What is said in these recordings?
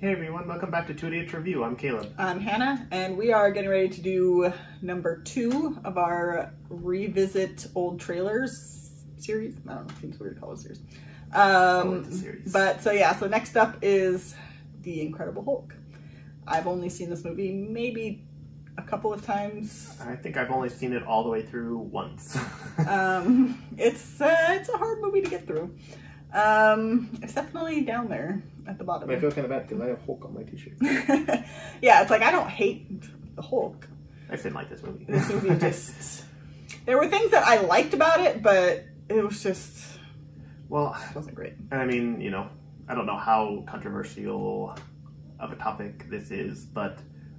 Hey everyone, welcome back to 2DH Review. I'm Caleb. I'm Hannah, and we are getting ready to do number 2 of our Revisit Old Trailers series. I don't know, it seems weird to call it a series. So next up is The Incredible Hulk. I've only seen this movie maybe a couple of times. I think I've only seen it all the way through once. It's a hard movie to get through. It's definitely down there at the bottom. I feel kind of bad because I have Hulk on my t-shirt. Yeah, it's like I don't hate the Hulk. I just didn't like this movie. This movie just... There were things that I liked about it, but it was just... Well, it wasn't great. And I mean, you know, I don't know how controversial of a topic this is, but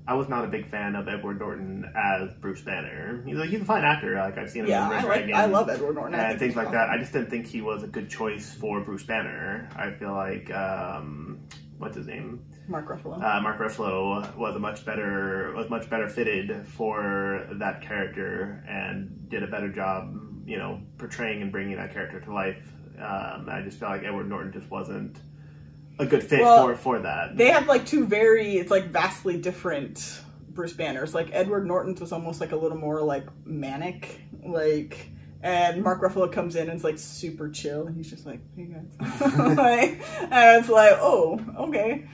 I was not a big fan of Edward Norton as Bruce Banner. He's a fine actor. Like, I've seen him in Red Dragon. I love Edward Norton. And things like that. I just didn't think he was a good choice for Bruce Banner. I feel like, what's his name? Mark Ruffalo. Mark Ruffalo was much better fitted for that character and did a better job, you know, portraying and bringing that character to life. I just felt like Edward Norton just wasn't a good fit for that. They have like two vastly different Bruce Banners. Like Edward Norton's was almost like a little more like manic, like, and Mark Ruffalo comes in and it's like super chill and he's just like, hey guys. And it's like, oh, okay.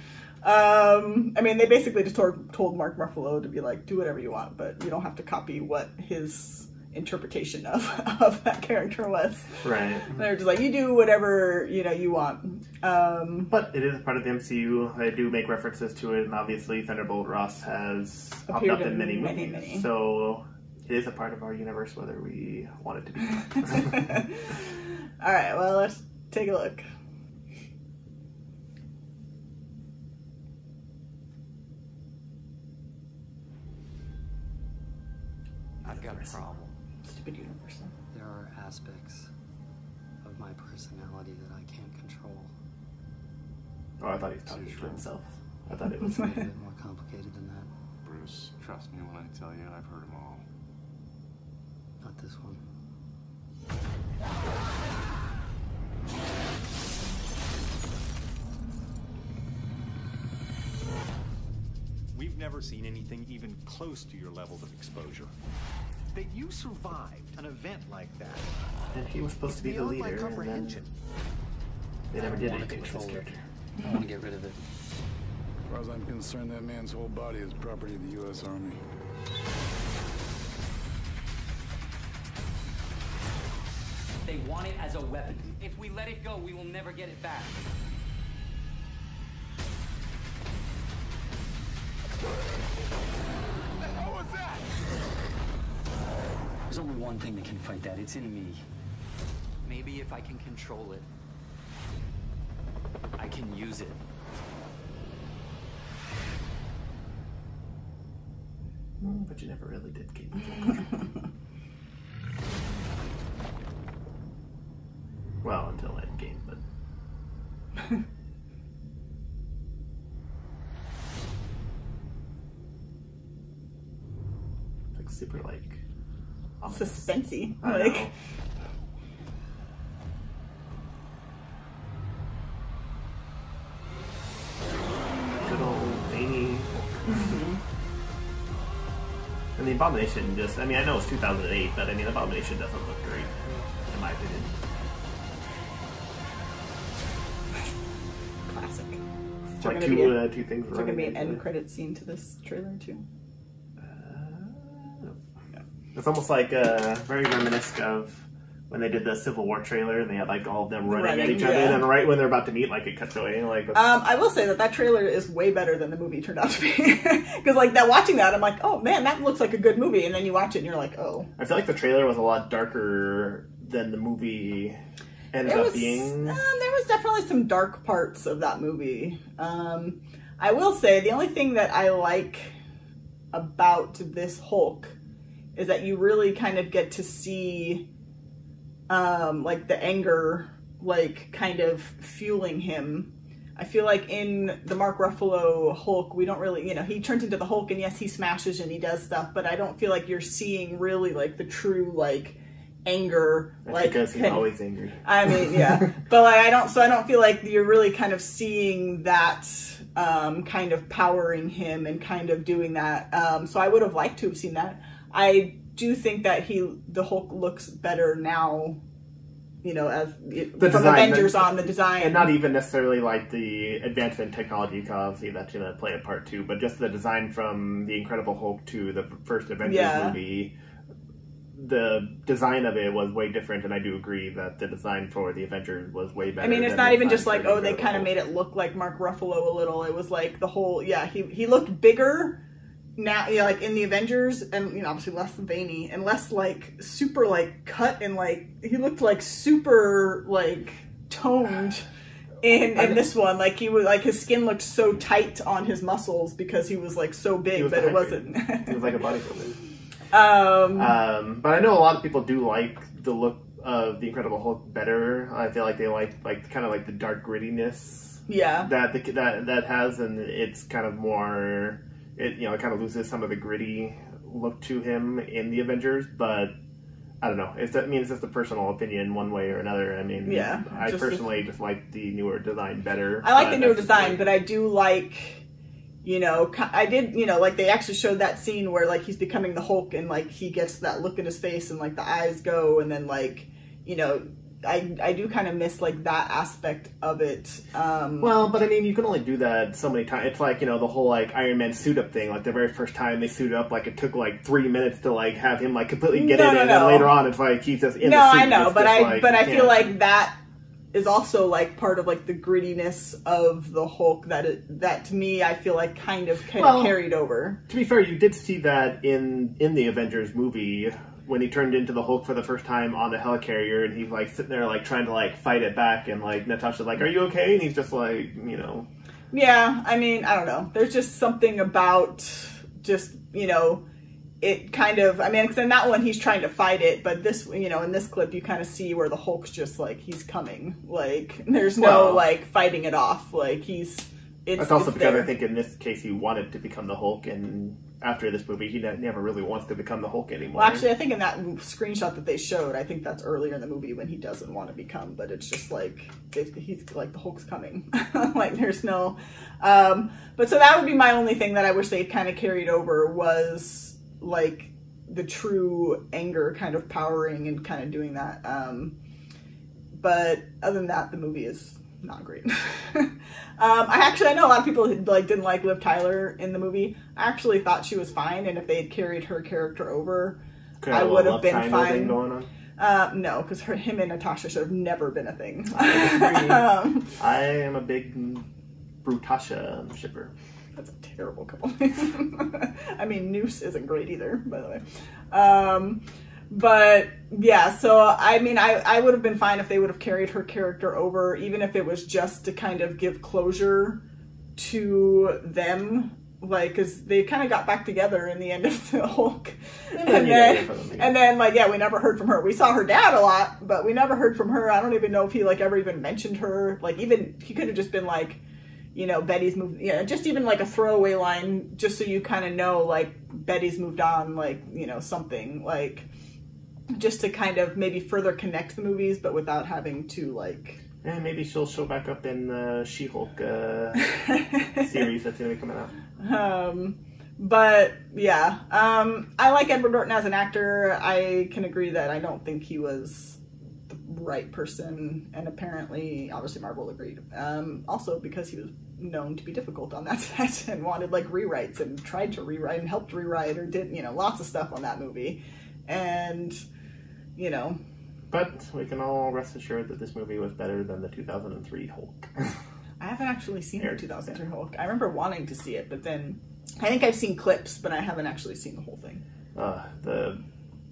I mean, they basically just told Mark Ruffalo to be like, do whatever you want, but you don't have to copy what his interpretation of that character was. Right. They're just like, you do whatever, you know, you want. But it is part of the MCU. I do make references to it, and obviously Thunderbolt Ross has popped up in many movies. So it is a part of our universe, whether we want it to be. All right, well, let's take a look. I've got a problem. Stupid universe. There are aspects of my personality that I can't control. Oh, I thought he was talking to himself. I thought it was a little bit more complicated than that. Bruce, trust me when I tell you I've heard them all. Not this one. We've never seen anything even close to your levels of exposure. That you survived an event like that. And he was supposed to be the leader, and then they never did anything with his character. I want to get rid of it. As far as I'm concerned, that man's whole body is property of the U.S. Army. They want it as a weapon. If we let it go, we will never get it back. What the hell was that? There's only one thing that can fight that. It's in me. Maybe if I can control it, I can use it. But you never really did get control. Well, until Endgame, but... like, super, like... ominous. Suspensey. I Like... know. Good old veiny Hulk. And the Abomination just... I mean, I know it's 2008, but I mean, Abomination doesn't look great, in my opinion. Classic. It's like two things. Is there gonna be an end credit scene to this trailer too? It's almost like very reminiscent of when they did the Civil War trailer and they had like all of them running at each other, and then right when they're about to meet, like it cuts away. Like I will say that trailer is way better than the movie turned out to be. Because like that, watching that, I'm like, oh man, that looks like a good movie, and then you watch it and you're like, oh. I feel like the trailer was a lot darker than the movie ended up being. There was definitely some dark parts of that movie. I will say the only thing that I like about this Hulk is that you really kind of get to see like the anger like kind of fueling him. I feel like in the Mark Ruffalo Hulk, we don't really, you know, he turns into the Hulk and yes, he smashes and he does stuff, but I don't feel like you're seeing really like the true like anger. That's like because he's always angry. I mean, yeah, but like, I don't feel like you're really kind of seeing that kind of powering him and kind of doing that. So I would have liked to have seen that. I do think that the Hulk looks better now, you know, as from Avengers on the design, and not even necessarily like the advancement in technology, because obviously that's going to play a part too. But just the design from the Incredible Hulk to the first Avengers movie. The design of it was way different, and I do agree that the design for the Avengers was way better. I mean, it's not even just like, oh, they kind of made it look like Mark Ruffalo a little. It was like the whole, he looked bigger now, like in the Avengers, and, you know, obviously less veiny and less like super like cut, and like he looked like super like toned in this one. Like he was like, his skin looked so tight on his muscles because he was like so big that it wasn't. He was like a bodybuilder. But I know a lot of people do like the look of the Incredible Hulk better. I feel like they like kind of like the dark grittiness. Yeah. That has, and it's kind of more. It it kind of loses some of the gritty look to him in the Avengers, but I don't know. It's just a personal opinion, one way or another. I mean, I personally just like the newer design better. I like the newer design, but I do like. You know, I did, you know, like they actually showed that scene where like he's becoming the Hulk and like he gets that look in his face and like the eyes go, and then like, you know, I do kind of miss like that aspect of it. Well, but I mean, you can only do that so many times. It's like, you know, the whole like Iron Man suit up thing. Like the very first time they suit up, like it took like 3 minutes to like have him like completely get in, and then later on it's like he's just in the suit. No, I know, but I feel like that is also like part of like the grittiness of the Hulk that to me I feel like kind of carried over. To be fair, you did see that in the Avengers movie when he turned into the Hulk for the first time on the helicarrier, and he's like sitting there like trying to like fight it back, and like Natasha's like, "Are you okay?" And he's just like, you know. Yeah, I mean, I don't know. There's just something about just, you know, it kind of, I mean, because in that one he's trying to fight it, but this, you know, in this clip you kind of see where the Hulk's just like, he's coming, like there's no like fighting it off, like it's also because I think in this case he wanted to become the Hulk, and after this movie he never really wants to become the Hulk anymore. Well, actually I think in that screenshot that they showed, I think that's earlier in the movie when he doesn't want to become, but it's just like he's like, the Hulk's coming. Like there's no but so that would be my only thing that I wish they kind of carried over, was like the true anger kind of powering and kind of doing that. But other than that, the movie is not great. I know a lot of people like didn't like Liv Tyler in the movie. I actually thought she was fine, and if they had carried her character over, I would have been fine. Going on? No, because him and Natasha should have never been a thing. I am a big Brutasha shipper. That's a terrible couple name. I mean, Noose isn't great either, by the way. But yeah, so I mean, I would have been fine if they would have carried her character over, even if it was just to kind of give closure to them, like, because they kind of got back together in the end of the Hulk. And then like, yeah, we never heard from her. We saw her dad a lot, but we never heard from her. I don't even know if he like ever even mentioned her. Like, even he could have just been like, you know, Betty's moved, just even like a throwaway line, just so you kind of know, like, Betty's moved on, like, you know, something, like, just to kind of maybe further connect the movies, but without having to, like... And maybe she'll show back up in the She-Hulk series that's going to be coming out. But, yeah, I like Edward Norton as an actor. I can agree that I don't think he was the right person, and apparently, obviously Marvel agreed. Also because he was known to be difficult on that set and wanted like rewrites and tried to rewrite and helped rewrite or did, you know, lots of stuff on that movie. And, you know. But we can all rest assured that this movie was better than the 2003 Hulk. I haven't actually seen the 2003 Hulk. I remember wanting to see it, but then I think I've seen clips, but I haven't actually seen the whole thing. The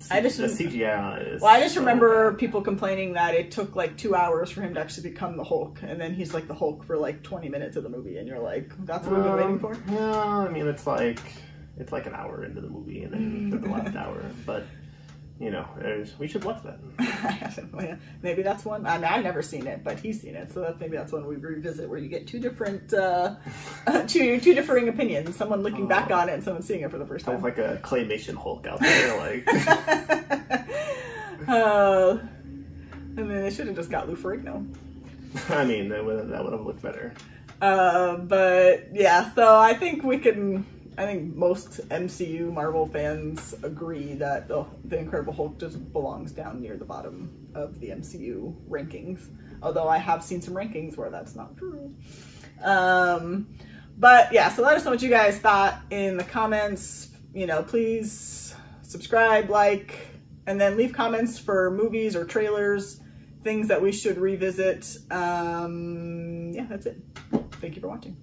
CGI on it is... Well, I just remember people complaining that it took like 2 hours for him to actually become the Hulk, and then he's like the Hulk for like 20 minutes of the movie, and you're like, that's what we've been waiting for? No, I mean, it's like an hour into the movie, and then for the last hour, but... You know, we should watch that. I haven't. Well, yeah. Maybe that's one. I mean, I've never seen it, but he's seen it, so maybe that's one we revisit, where you get two different, two differing opinions. Someone looking back on it and someone seeing it for the first time. Sounds like a claymation Hulk out there, like. And then they should have just got Lou Ferrigno. I mean, that would have looked better. But yeah, so I think most MCU Marvel fans agree that the Incredible Hulk just belongs down near the bottom of the MCU rankings. Although I have seen some rankings where that's not true. But yeah, so let us know what you guys thought in the comments. You know, please subscribe, like, and then leave comments for movies or trailers, things that we should revisit. Yeah, that's it. Thank you for watching.